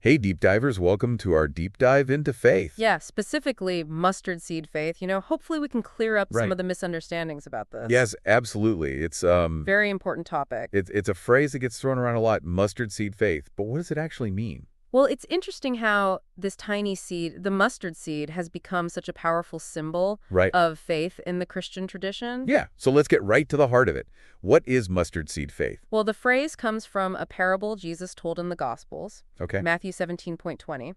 Hey, deep divers, welcome to our deep dive into faith. Yeah, specifically mustard seed faith. Hopefully we can clear up some Right. of the misunderstandings about this. Yes, absolutely. Very important topic. It's a phrase that gets thrown around a lot, mustard seed faith. But what does it actually mean? Well, it's interesting how this tiny seed, the mustard seed, has become such a powerful symbol Right. of faith in the Christian tradition. Yeah, so let's get right to the heart of it. What is mustard seed faith? Well, the phrase comes from a parable Jesus told in the Gospels, Okay. Matthew 17:20.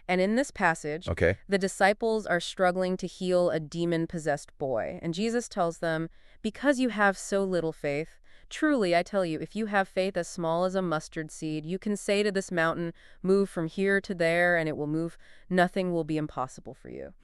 And in this passage, Okay. the disciples are struggling to heal a demon-possessed boy. And Jesus tells them, "Because you have so little faith, truly, I tell you, if you have faith as small as a mustard seed, you can say to this mountain, 'Move from here to there,' and it will move. Nothing will be impossible for you."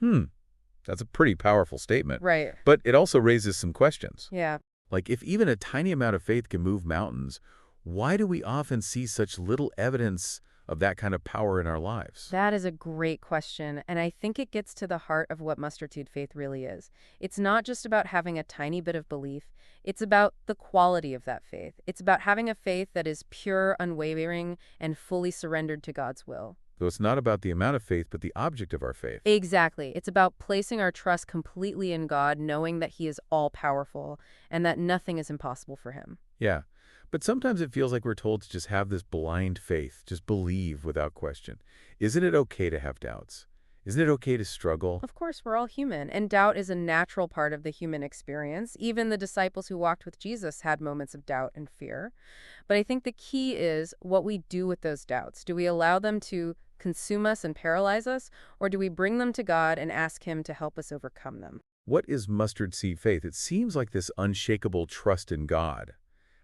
That's a pretty powerful statement. Right. But it also raises some questions. Yeah. Like, if even a tiny amount of faith can move mountains, why do we often see such little evidence of that kind of power in our lives? That is a great question, and I think it gets to the heart of what mustard seed faith really is. It's not just about having a tiny bit of belief, it's about the quality of that faith. It's about having a faith that is pure, unwavering, and fully surrendered to God's will. So it's not about the amount of faith, but the object of our faith. Exactly. It's about placing our trust completely in God, knowing that He is all-powerful and that nothing is impossible for Him. Yeah. But sometimes it feels like we're told to just have this blind faith, just believe without question. Isn't it okay to have doubts? Isn't it okay to struggle? Of course, we're all human, and doubt is a natural part of the human experience. Even the disciples who walked with Jesus had moments of doubt and fear. But I think the key is what we do with those doubts. Do we allow them to consume us and paralyze us, or do we bring them to God and ask Him to help us overcome them? What is mustard seed faith? It seems like this unshakable trust in God.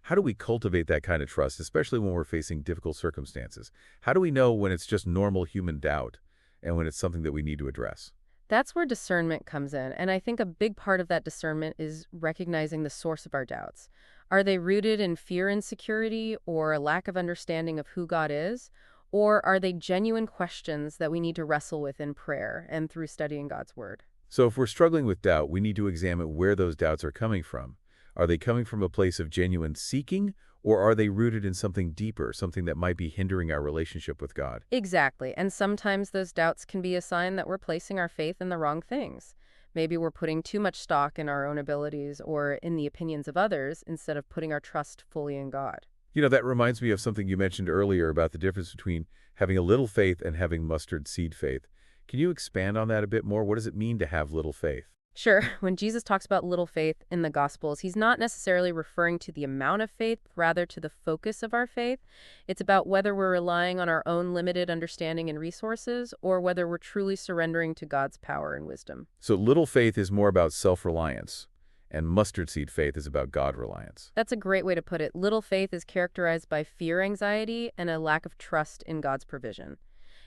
How do we cultivate that kind of trust, especially when we're facing difficult circumstances? How do we know when it's just normal human doubt and when it's something that we need to address? That's where discernment comes in, and I think a big part of that discernment is recognizing the source of our doubts. Are they rooted in fear and insecurity, or a lack of understanding of who God is? Or are they genuine questions that we need to wrestle with in prayer and through studying God's Word? So if we're struggling with doubt, we need to examine where those doubts are coming from. Are they coming from a place of genuine seeking, or are they rooted in something deeper, something that might be hindering our relationship with God? Exactly, and sometimes those doubts can be a sign that we're placing our faith in the wrong things. Maybe we're putting too much stock in our own abilities or in the opinions of others instead of putting our trust fully in God. That reminds me of something you mentioned earlier about the difference between having a little faith and having mustard seed faith. Can you expand on that a bit more? What does it mean to have little faith? Sure, when Jesus talks about little faith in the Gospels, he's not necessarily referring to the amount of faith, rather to the focus of our faith. It's about whether we're relying on our own limited understanding and resources, or whether we're truly surrendering to God's power and wisdom. So little faith is more about self-reliance, and mustard seed faith is about God-reliance. That's a great way to put it. Little faith is characterized by fear, anxiety, and a lack of trust in God's provision.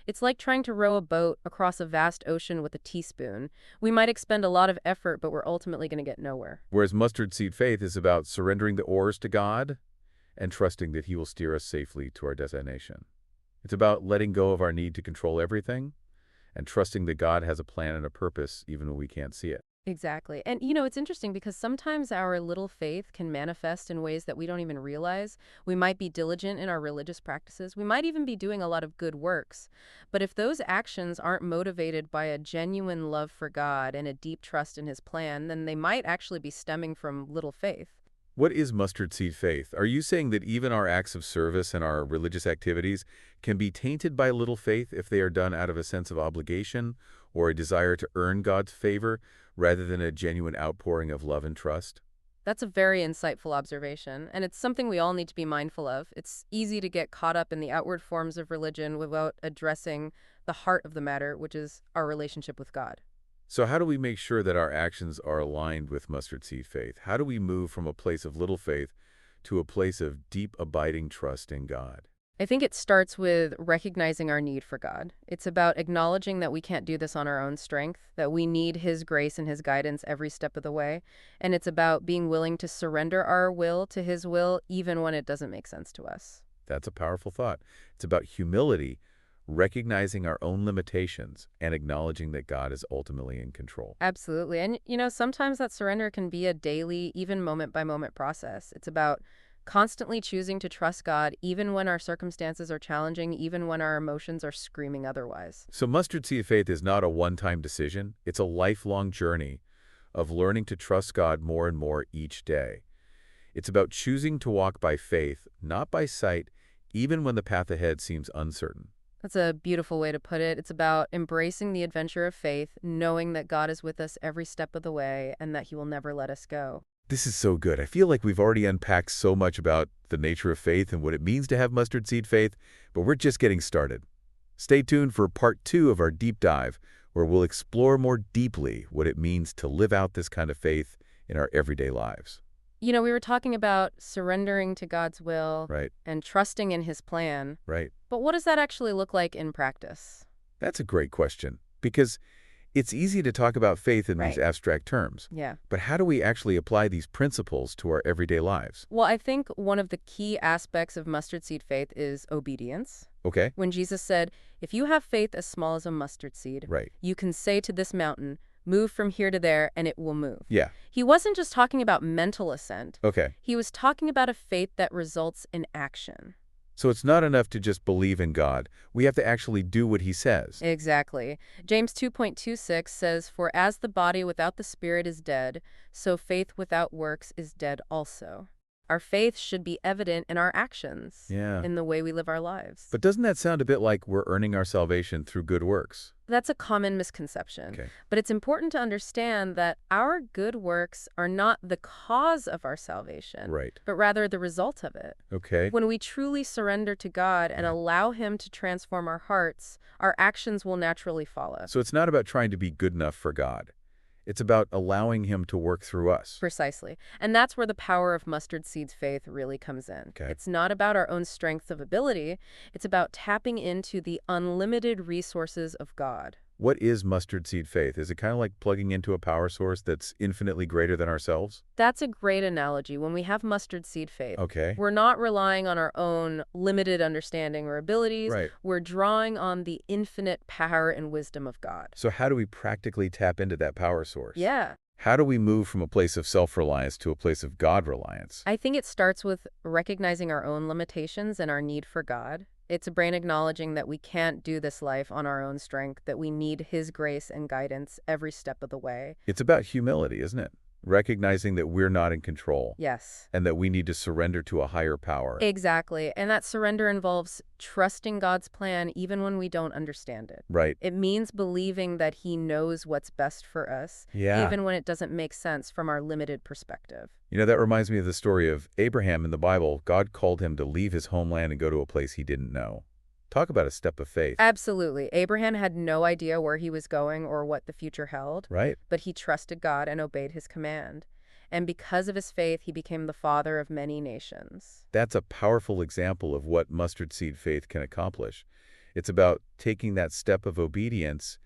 It's like trying to row a boat across a vast ocean with a teaspoon. We might expend a lot of effort, but we're ultimately going to get nowhere. Whereas mustard seed faith is about surrendering the oars to God and trusting that He will steer us safely to our destination. It's about letting go of our need to control everything and trusting that God has a plan and a purpose even when we can't see it. Exactly. And it's interesting because sometimes our little faith can manifest in ways that we don't even realize. We might be diligent in our religious practices. We might even be doing a lot of good works. But if those actions aren't motivated by a genuine love for God and a deep trust in His plan, then they might actually be stemming from little faith. What is mustard seed faith? Are you saying that even our acts of service and our religious activities can be tainted by little faith if they are done out of a sense of obligation or a desire to earn God's favor rather than a genuine outpouring of love and trust? That's a very insightful observation, and it's something we all need to be mindful of. It's easy to get caught up in the outward forms of religion without addressing the heart of the matter, which is our relationship with God. So how do we make sure that our actions are aligned with mustard seed faith? How do we move from a place of little faith to a place of deep, abiding trust in God? I think it starts with recognizing our need for God. It's about acknowledging that we can't do this on our own strength, that we need His grace and His guidance every step of the way. And it's about being willing to surrender our will to His will, even when it doesn't make sense to us. That's a powerful thought. It's about humility, recognizing our own limitations, and acknowledging that God is ultimately in control. Absolutely. And, sometimes that surrender can be a daily, even moment-by-moment process. It's about constantly choosing to trust God even when our circumstances are challenging, even when our emotions are screaming otherwise. So mustard seed faith is not a one-time decision. It's a lifelong journey of learning to trust God more and more each day. It's about choosing to walk by faith, not by sight, even when the path ahead seems uncertain. That's a beautiful way to put it. It's about embracing the adventure of faith, knowing that God is with us every step of the way and that he will never let us go. This is so good. I feel like we've already unpacked so much about the nature of faith and what it means to have mustard seed faith, but we're just getting started. Stay tuned for part 2 of our deep dive, where we'll explore more deeply what it means to live out this kind of faith in our everyday lives. We were talking about surrendering to God's will Right, and trusting in his plan, right. but what does that actually look like in practice? That's a great question, because it's easy to talk about faith in these Right. abstract terms. Yeah. But how do we actually apply these principles to our everyday lives? Well, I think one of the key aspects of mustard seed faith is obedience. Okay? When Jesus said, if you have faith as small as a mustard seed, Right. you can say to this mountain, move from here to there, and it will move. Yeah. He wasn't just talking about mental assent. Okay. He was talking about a faith that results in action. So it's not enough to just believe in God. We have to actually do what he says. Exactly. James 2.26 says, for as the body without the spirit is dead, so faith without works is dead also. Our faith should be evident in our actions, Yeah. in the way we live our lives. But doesn't that sound a bit like we're earning our salvation through good works? That's a common misconception. Okay. But it's important to understand that our good works are not the cause of our salvation, Right. but rather the result of it. Okay. When we truly surrender to God and allow him to transform our hearts, our actions will naturally follow. So it's not about trying to be good enough for God. It's about allowing him to work through us. Precisely. And that's where the power of mustard seed's faith really comes in. Okay. It's not about our own strength of ability. It's about tapping into the unlimited resources of God. What is mustard seed faith? Is it kind of like plugging into a power source that's infinitely greater than ourselves? That's a great analogy. When we have mustard seed faith, Okay. we're not relying on our own limited understanding or abilities. Right. We're drawing on the infinite power and wisdom of God. So how do we practically tap into that power source? Yeah. How do we move from a place of self-reliance to a place of God-reliance? I think it starts with recognizing our own limitations and our need for God. It's a brain acknowledging that we can't do this life on our own strength, that we need his grace and guidance every step of the way. It's about humility, isn't it? Recognizing that we're not in control Yes. and that we need to surrender to a higher power. Exactly. And that surrender involves trusting God's plan even when we don't understand it. Right. It means believing that he knows what's best for us, Yeah. even when it doesn't make sense from our limited perspective. You know, that reminds me of the story of Abraham in the Bible. God called him to leave his homeland and go to a place he didn't know. Talk about a step of faith. Absolutely. Abraham had no idea where he was going or what the future held, Right? but he trusted God and obeyed his command. And because of his faith, he became the father of many nations. That's a powerful example of what mustard seed faith can accomplish. It's about taking that step of obedience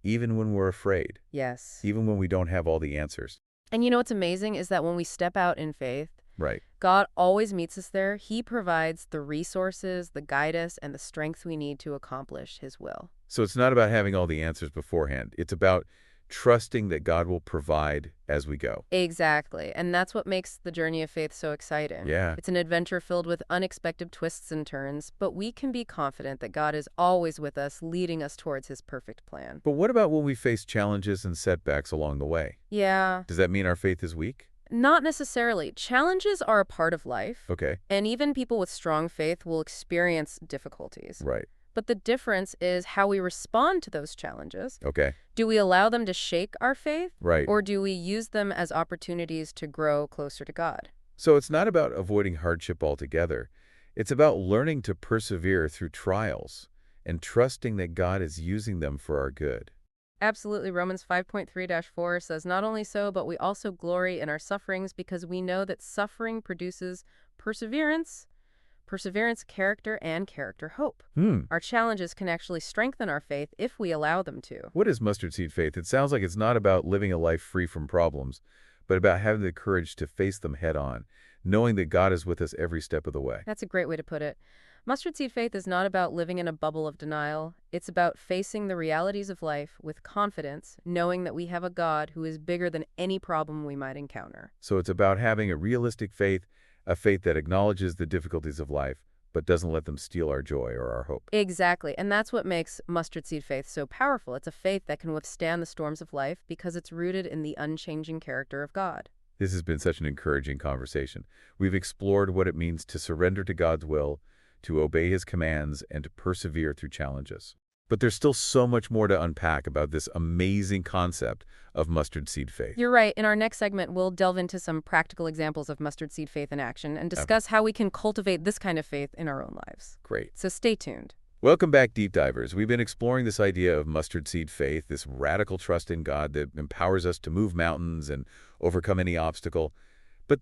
even when we're afraid, Yes. even when we don't have all the answers. And what's amazing is that when we step out in faith, Right. God always meets us there. He provides the resources, the guidance, and the strength we need to accomplish his will. So it's not about having all the answers beforehand. It's about trusting that God will provide as we go. Exactly. And that's what makes the journey of faith so exciting. Yeah. It's an adventure filled with unexpected twists and turns, but we can be confident that God is always with us, leading us towards his perfect plan. But what about when we face challenges and setbacks along the way? Yeah. Does that mean our faith is weak? Not necessarily. Challenges are a part of life, Okay. and even people with strong faith will experience difficulties. Right. But the difference is how we respond to those challenges. Okay. Do we allow them to shake our faith? Right. Or do we use them as opportunities to grow closer to God? So it's not about avoiding hardship altogether. It's about learning to persevere through trials and trusting that God is using them for our good. Absolutely. Romans 5.3-4 says, not only so, but we also glory in our sufferings because we know that suffering produces perseverance, character, and character, hope. Our challenges can actually strengthen our faith if we allow them to. What is mustard seed faith? It sounds like it's not about living a life free from problems, but about having the courage to face them head on, knowing that God is with us every step of the way. That's a great way to put it. Mustard seed faith is not about living in a bubble of denial. It's about facing the realities of life with confidence, knowing that we have a God who is bigger than any problem we might encounter. So it's about having a realistic faith, a faith that acknowledges the difficulties of life, but doesn't let them steal our joy or our hope. Exactly. And that's what makes mustard seed faith so powerful. It's a faith that can withstand the storms of life because it's rooted in the unchanging character of God. This has been such an encouraging conversation. We've explored what it means to surrender to God's will, to obey His commands, and to persevere through challenges. But there's still so much more to unpack about this amazing concept of mustard seed faith. You're right. In our next segment, we'll delve into some practical examples of mustard seed faith in action and discuss how we can cultivate this kind of faith in our own lives. Great. So stay tuned. Welcome back, Deep Divers. We've been exploring this idea of mustard seed faith, this radical trust in God that empowers us to move mountains and overcome any obstacle. But,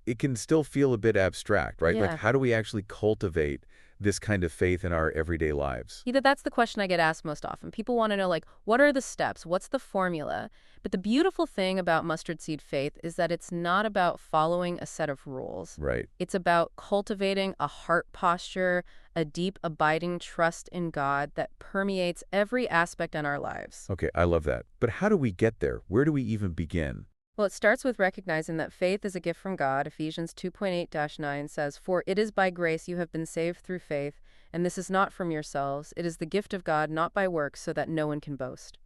it can still feel a bit abstract, right? Like, Yeah. how do we actually cultivate this kind of faith in our everyday lives? That's the question I get asked most often. People want to know, like, what are the steps? What's the formula? But the beautiful thing about mustard seed faith is that it's not about following a set of rules. Right. It's about cultivating a heart posture, a deep, abiding trust in God that permeates every aspect in our lives. Okay, I love that. But how do we get there? Where do we even begin? Well, it starts with recognizing that faith is a gift from God. Ephesians 2:8-9 says, "For it is by grace you have been saved through faith, and this is not from yourselves. It is the gift of God, not by works, so that no one can boast."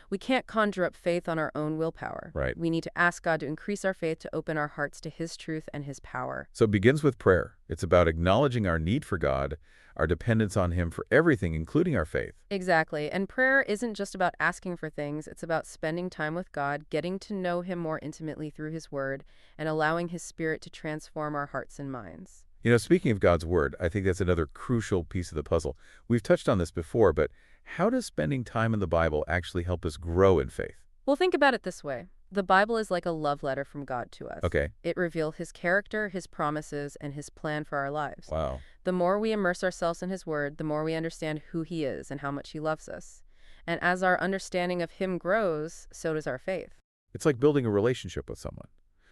We can't conjure up faith on our own willpower. Right. We need to ask God to increase our faith, to open our hearts to His truth and His power. So it begins with prayer. It's about acknowledging our need for God, our dependence on Him for everything, including our faith. Exactly. And prayer isn't just about asking for things. It's about spending time with God, getting to know Him more intimately through His Word, and allowing His Spirit to transform our hearts and minds. Speaking of God's Word, I think that's another crucial piece of the puzzle. We've touched on this before, but how does spending time in the Bible actually help us grow in faith? Well, think about it this way. The Bible is like a love letter from God to us. Okay. It reveals His character, His promises, and His plan for our lives. Wow. The more we immerse ourselves in His Word, the more we understand who He is and how much He loves us. And as our understanding of Him grows, so does our faith. It's like building a relationship with someone.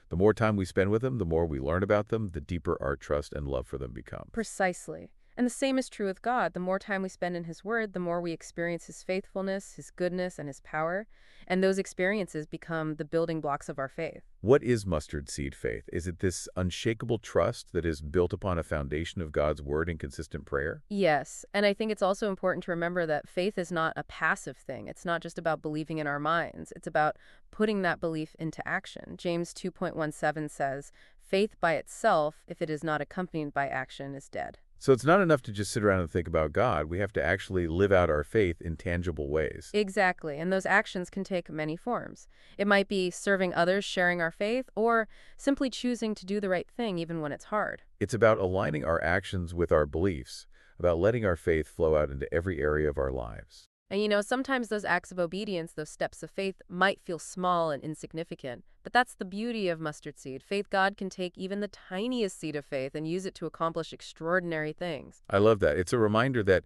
The more time we spend with them, the more we learn about them, the deeper our trust and love for them become. Precisely. And the same is true with God. The more time we spend in His Word, the more we experience His faithfulness, His goodness, and His power. And those experiences become the building blocks of our faith. What is mustard seed faith? Is it this unshakable trust that is built upon a foundation of God's Word and consistent prayer? Yes, and I think it's also important to remember that faith is not a passive thing. It's not just about believing in our minds. It's about putting that belief into action. James 2:17 says, "Faith by itself, if it is not accompanied by action, is dead." So it's not enough to just sit around and think about God. We have to actually live out our faith in tangible ways. Exactly, and those actions can take many forms. It might be serving others, sharing our faith, or simply choosing to do the right thing even when it's hard. It's about aligning our actions with our beliefs, about letting our faith flow out into every area of our lives. And sometimes those acts of obedience, those steps of faith, might feel small and insignificant. But that's the beauty of mustard seed. Faith, God can take even the tiniest seed of faith and use it to accomplish extraordinary things. I love that. It's a reminder that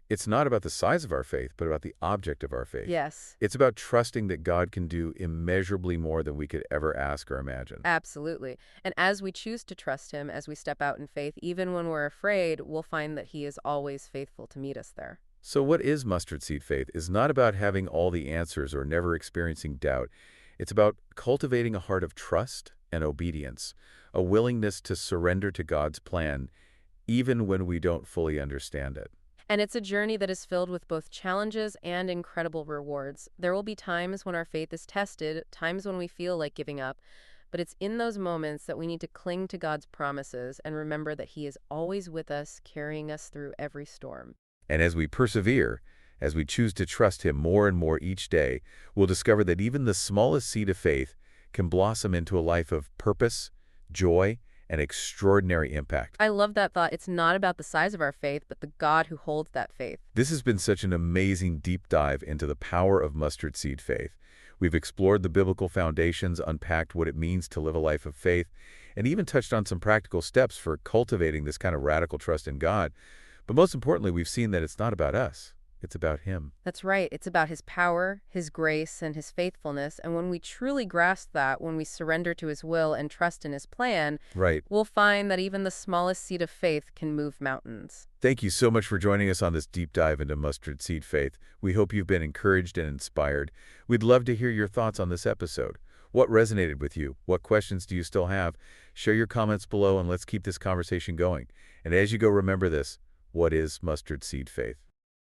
it's not about the size of our faith, but about the object of our faith. Yes, It's about trusting that God can do immeasurably more than we could ever ask or imagine. absolutely. And as we choose to trust Him, as we step out in faith, even when we're afraid, we'll find that He is always faithful to meet us there. So what is mustard seed faith? It's not about having all the answers or never experiencing doubt. It's about cultivating a heart of trust and obedience, a willingness to surrender to God's plan, even when we don't fully understand it. And it's a journey that is filled with both challenges and incredible rewards. There will be times when our faith is tested, times when we feel like giving up, but it's in those moments that we need to cling to God's promises and remember that He is always with us, carrying us through every storm. And as we persevere, as we choose to trust Him more and more each day, we'll discover that even the smallest seed of faith can blossom into a life of purpose, joy, and extraordinary impact. I love that thought. It's not about the size of our faith, but the God who holds that faith. This has been such an amazing deep dive into the power of mustard seed faith. We've explored the biblical foundations, unpacked what it means to live a life of faith, and even touched on some practical steps for cultivating this kind of radical trust in God. But most importantly, we've seen that it's not about us. It's about Him. That's right. It's about His power, His grace, and His faithfulness. And when we truly grasp that, when we surrender to His will and trust in His plan, Right. we'll find that even the smallest seed of faith can move mountains. Thank you so much for joining us on this deep dive into mustard seed faith. We hope you've been encouraged and inspired. We'd love to hear your thoughts on this episode. What resonated with you? What questions do you still have? Share your comments below and let's keep this conversation going. And as you go, remember this: what is mustard seed faith?